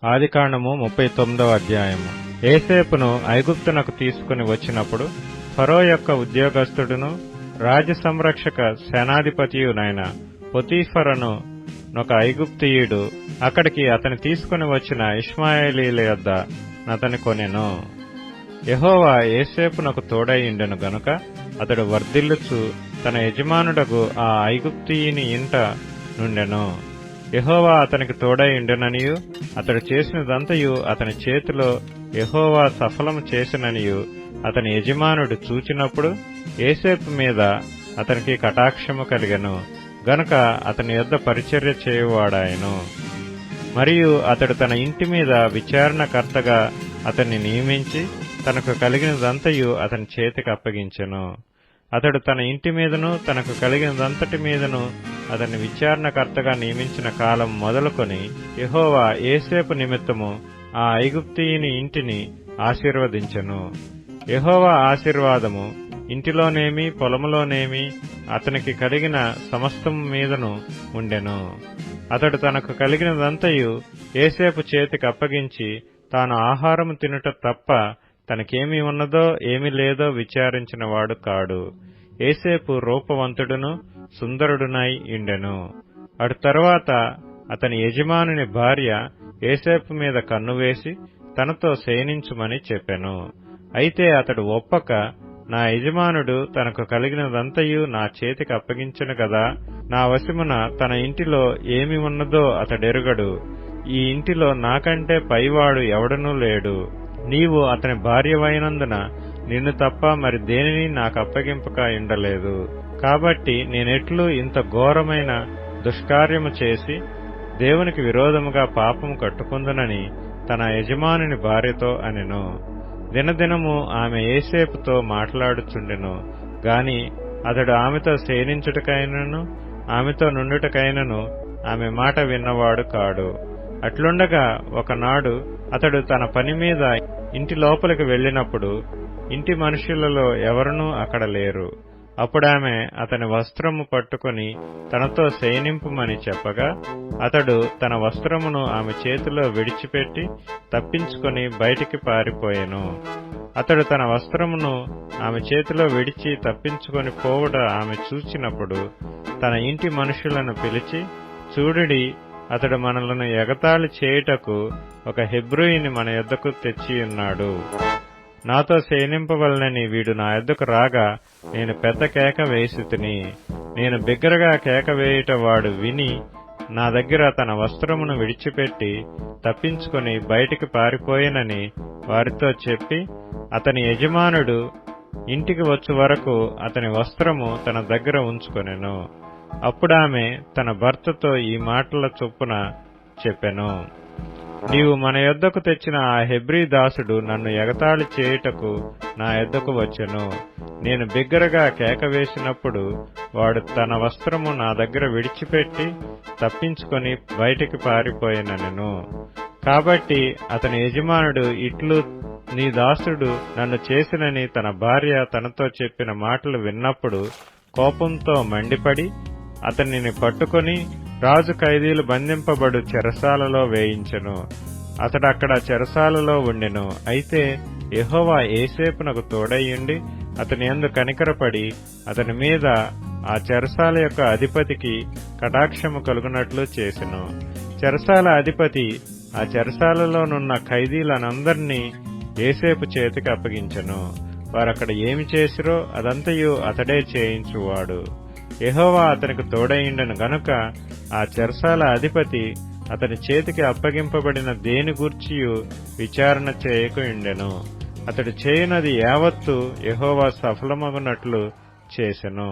ఆదికాండము 39వ అధ్యాయము. యోసేపును ఐగుప్తునకు తీసుకుని వచ్చినప్పుడు ఫరో యొక్క ఉద్యోగస్తుడును రాజ సంరక్షక సేనాధిపతియునైన పొతీఫరను నొక ఐగుప్తీయుడు అక్కడికి అతని తీసుకుని వచ్చిన ఇష్మాయేలీల యొద్ద నతని కొనెను. యెహోవా యోసేపునకు తోడైయుండెను గనుక అతడు వర్ధిల్లుచు తన యజమానుడగు ఆ ఐగుప్తీయుని ఇంట నుండెను. యెహోవా అతనికి తోడైయుండెననియు అతడు చేసినదంతయు అతని చేతిలో యెహోవా సఫలము చేసిననియు అతని యజమానుడు చూచినప్పుడు యోసేపు మీద అతనికి కటాక్షము కలిగెను గనుక అతని యొద్ద పరిచర్య చేయువాడాయెను. మరియు అతడు తన ఇంటి మీద విచారణకర్తగా అతన్ని నియమించి తనకు కలిగినదంతయు అతని చేతికి అప్పగించెను. అతడు తన ఇంటి మీదను తనకు కలిగినదంతటి మీదను అతన్ని విచారణకర్తగా నియమించిన కాలం మొదలుకొని యెహోవా యోసేపు నిమిత్తము ఆ ఐగుప్తీయుని ఇంటిని ఆశీర్వదించెను. యెహోవా ఆశీర్వాదము ఇంటిలోనేమి పొలములోనేమి అతనికి కలిగిన సమస్తము మీదను ఉండెను. అతడు తనకు కలిగినదంతయు యోసేపు చేతికి అప్పగించి తాను ఆహారము తినుట తప్ప తనకేమి ఉన్నదో ఏమి లేదో విచారించిన వాడు కాడు. యోసేపు రూపవంతుడును సుందరుడునై ఉండెను. అటు తరువాత అతని యజమానుని భార్య యోసేపు మీద కన్ను వేసి తనతో శయనించుమని చెప్పెను. అయితే అతడు ఒప్పక, నా యజమానుడు తనకు కలిగినదంతయు నా చేతికి అప్పగించెను గదా, నా వశమున తన ఇంటిలో ఏమి ఉన్నదో అతడెరుగడు. ఈ ఇంటిలో నాకంటే పైవాడు ఎవడనూ లేడు. నీవు అతని భార్యవైనందున నిన్ను తప్ప మరి దేనిని నాకు అప్పగింపక ఉండలేదు. కాబట్టి నేనెట్లు ఇంత ఘోరమైన దుష్కార్యము చేసి దేవునికి విరోధముగా పాపము కట్టుకుందునని తన యజమానుని భార్యతో అనెను. దినదినము ఆమె యోసేపుతో మాట్లాడుచుండెను గాని అతడు ఆమెతో శయనించుటకైనను ఆమెతో నుండుటకైనను ఆమె మాట విన్నవాడు కాడు. అట్లుండగా ఒకనాడు అతడు తన పని మీద ఇంటి లోపలికి వెళ్ళినప్పుడు ఇంటి మనుషులలో ఎవరునూ అక్కడ లేరు. అప్పుడామె అతని వస్త్రము పట్టుకుని తనతో శయనింపుమని చెప్పగా అతడు తన వస్త్రమును ఆమె చేతిలో విడిచిపెట్టి తప్పించుకొని బయటికి పారిపోయెను. అతడు తన వస్త్రమును ఆమె చేతిలో విడిచి తప్పించుకొని పోవుట ఆమె చూచినప్పుడు తన ఇంటి మనుషులను పిలిచి, చూడుడి, అతడు మనలను ఎగతాళి చేయుటకు ఒక హెబ్రీయుని మన యొద్దకు తెచ్చియున్నాడు. నాతో శయనింపవలనని వీడు నా యొద్దకు రాగా నేను పెద్ద కేక వేసితిని. నేను బిగ్గరగా కేక వేయుట వాడు విని నా దగ్గర తన వస్త్రమును విడిచిపెట్టి తప్పించుకొని బయటికి పారిపోయినని వారితో చెప్పి అతని యజమానుడు ఇంటికి వచ్చు వరకు అతని వస్త్రము తన దగ్గర ఉంచుకొనెను. అప్పుడామె తన భర్తతో ఈ మాటల చొప్పున చెప్పెను, నీవు మన యొద్దకు తెచ్చిన ఆ హెబ్రీ దాసుడు నన్ను ఎగతాళి చేయుటకు నా యొద్దకు వచ్చెను. నేను బిగ్గరగా కేక వేసినప్పుడు వాడు తన వస్త్రము నా దగ్గర విడిచిపెట్టి తప్పించుకొని బయటికి పారిపోయిననెను. కాబట్టి అతని యజమానుడు ఇట్లు నీ దాసుడు నన్ను చేసినని తన భార్య తనతో చెప్పిన మాటలు విన్నప్పుడు కోపంతో మండిపడి అతనిని పట్టుకొని రాజు ఖైదీలు బంధింపబడు చెరసాలలో వేయించెను. అతడక్కడ చెరసాలలో ఉండెను. అయితే యెహోవా యోసేపునకు తోడైయుండి అతని యందు కనికరపడి అతని మీద ఆ చెరసాల యొక్క అధిపతికి కటాక్షము కలుగునట్లు చేసెను. చెరసాల అధిపతి ఆ చెరసాలలోనున్న ఖైదీలనందరినీ యోసేపు చేతికి అప్పగించెను. వారక్కడ ఏమి చేసిరో అదంతయు అతడే చేయించువాడు. యెహోవా అతనికి తోడైయుండెను గనుక ఆ చెరసాల అధిపతి అతని చేతికి అప్పగింపబడిన దేని గూర్చియు విచారణ చేయకుండెను. అతడు చేయనది యావత్తు యెహోవా సఫలమగునట్లు చేసెను.